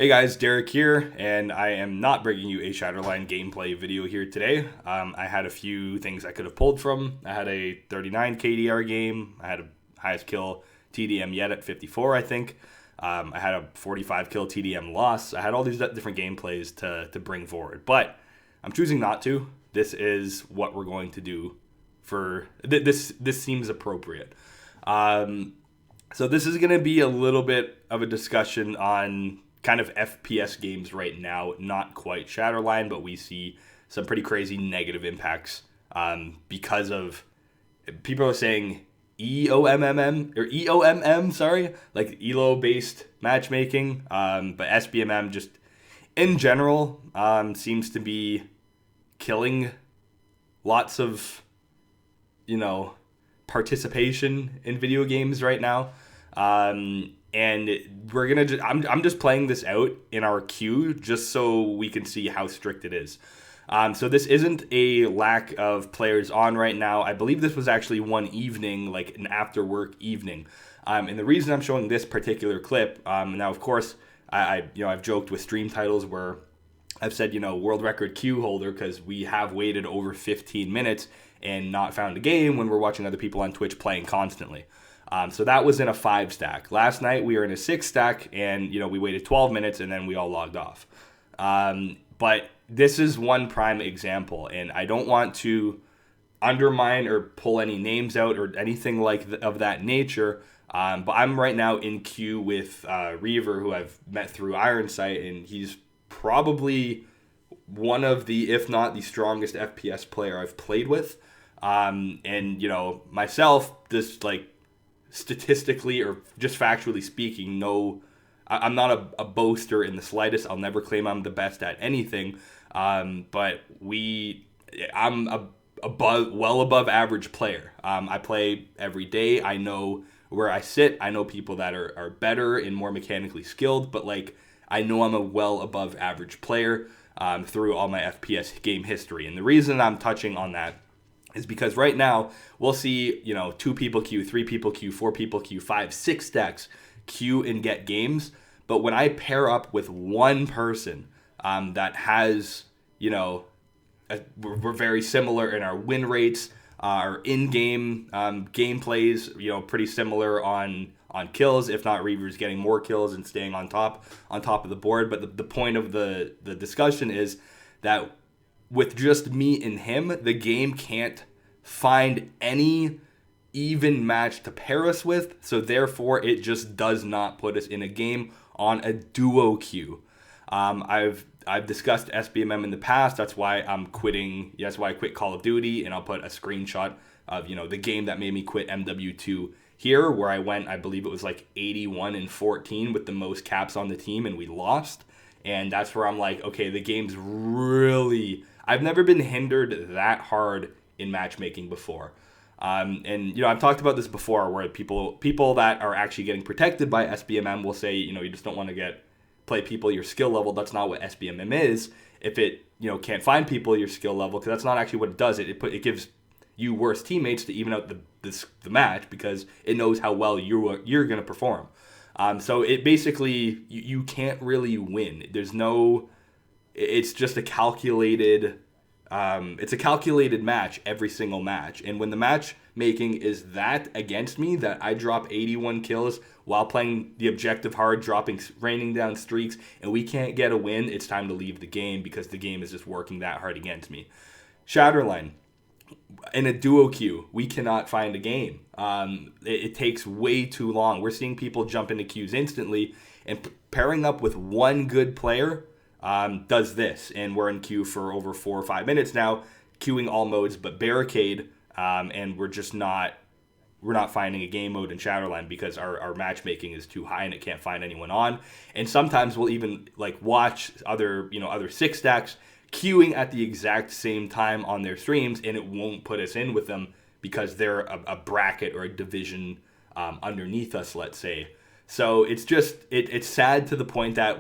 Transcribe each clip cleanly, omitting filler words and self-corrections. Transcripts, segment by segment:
Hey guys, Derek here, and I am not bringing you a Shatterline gameplay video here today. I had a few things I could have pulled from. I had a 39 KDR game. I had a highest kill TDM yet at 54, I think. I had a 45 kill TDM loss. I had all these different gameplays to bring forward, but I'm choosing not to. This is what we're going to do for this. This seems appropriate. So this is going to be a little bit of a discussion on kind of FPS games right now, not quite Shatterline, but we see some pretty crazy negative impacts because of people are saying EOMMM or EOMM, sorry, like ELO based matchmaking, but SBMM just in general seems to be killing lots of participation in video games right now. And we're gonna. I'm just playing this out in our queue just so we can see how strict it is. So this isn't a lack of players on right now. I believe this was actually one evening, like an after work evening. And the reason I'm showing this particular clip, now of course, I've joked with stream titles where I've said world record queue holder because we have waited over 15 minutes and not found a game when we're watching other people on Twitch playing constantly. So that was in a 5 stack. Last night we were in a 6 stack, and we waited 12 minutes and then we all logged off. But this is one prime example, and I don't want to undermine or pull any names out or anything of that nature. But I'm right now in queue with Reaver, who I've met through Ironsight, and he's probably one of the, if not the strongest FPS player I've played with. And myself, this statistically or just factually speaking, no, I'm not a boaster in the slightest. I'll never claim I'm the best at anything. But I'm well above average player. I play every day. I know where I sit. I know people that are better and more mechanically skilled, but I know I'm a well above average player through all my FPS game history. And the reason I'm touching on that is because right now we'll see, 2 people queue, 3 people queue, 4 people queue, 5, 6 stacks queue and get games. But when I pair up with one person that has, we're very similar in our win rates, our in-game gameplays, pretty similar on kills, if not Reaver's getting more kills and staying on top of the board. But the point of the discussion is that with just me and him, the game can't find any even match to pair us with, so therefore it just does not put us in a game on a duo queue. I've discussed SBMM in the past. That's why I'm quitting. That's why I quit Call of Duty, and I'll put a screenshot of the game that made me quit MW2 here, where I went. I believe it was 81-14 with the most caps on the team, and we lost. And that's where I'm like, okay, the game's really. I've never been hindered that hard in matchmaking before. And I've talked about this before, where people that are actually getting protected by SBMM will say, you just don't want to play people your skill level. That's not what SBMM is. If it can't find people your skill level, because that's not actually what it does. It gives you worse teammates to even out the match, because it knows how well you're going to perform. So it basically you can't really win. There's no. It's just a calculated. It's a calculated match every single match, and when the matchmaking is that against me, that I drop 81 kills while playing the objective hard, raining down streaks, and we can't get a win, it's time to leave the game, because the game is just working that hard against me. Shatterline, in a duo queue, we cannot find a game. It takes way too long. We're seeing people jump into queues instantly, and pairing up with one good player does this, and we're in queue for over 4 or 5 minutes now, queuing all modes but barricade, and we're not finding a game mode in Shatterline because our matchmaking is too high and it can't find anyone on. And sometimes we'll even watch other 6 stacks queuing at the exact same time on their streams, and it won't put us in with them because they're a bracket or a division underneath us, let's say. So it's just it's sad to the point that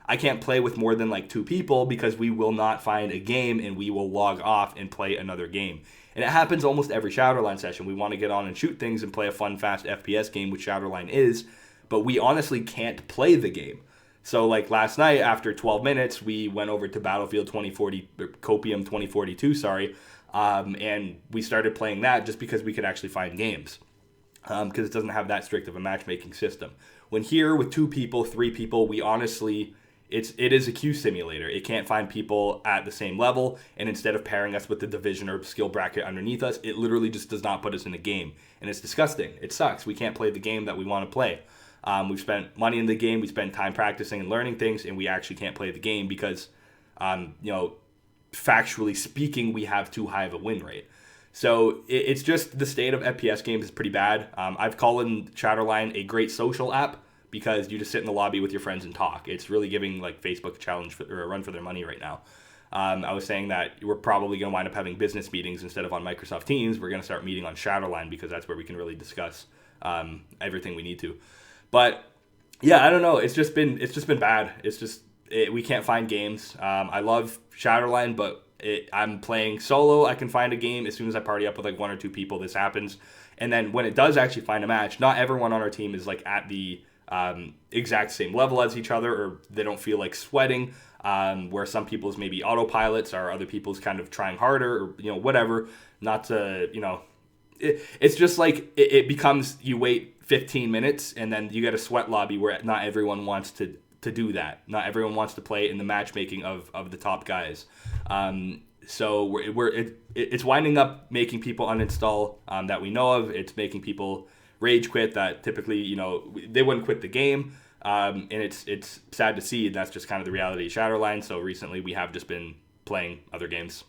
I can't play with more than 2 people because we will not find a game and we will log off and play another game. And it happens almost every Shatterline session. We want to get on and shoot things and play a fun, fast FPS game, which Shatterline is, but we honestly can't play the game. So like last night, after 12 minutes, we went over to Battlefield 2040, Copium 2042, sorry, and we started playing that just because we could actually find games, because it doesn't have that strict of a matchmaking system. When here with 2 people, 3 people, we honestly, it is a queue simulator. It can't find people at the same level, and instead of pairing us with the division or skill bracket underneath us, it literally just does not put us in a game, and it's disgusting. It sucks. We can't play the game that we want to play. We've spent money in the game, we spent time practicing and learning things, and we actually can't play the game because, factually speaking, we have too high of a win rate. So it's just the state of FPS games is pretty bad. I've called Shatterline a great social app because you just sit in the lobby with your friends and talk. It's really giving like Facebook a challenge or a run for their money right now. I was saying that we're probably going to wind up having business meetings instead of on Microsoft Teams. We're going to start meeting on Shatterline because that's where we can really discuss everything we need to. But yeah, I don't know. It's just been bad. We can't find games. I love Shatterline, but I'm playing solo. I can find a game as soon as I party up with like 1 or 2 people. This happens, and then when it does actually find a match, not everyone on our team is like at the exact same level as each other, or they don't feel like sweating. Where some people's maybe autopilots are other people's kind of trying harder, or whatever. Not to it's just like it becomes you wait 15 minutes and then you get a sweat lobby where not everyone wants to do that. Not everyone wants to play in the matchmaking of the top guys. So it's winding up making people uninstall that we know of. It's making people rage quit that typically they wouldn't quit the game. And it's sad to see, and that's just kind of the reality of Shatterline. So recently we have just been playing other games.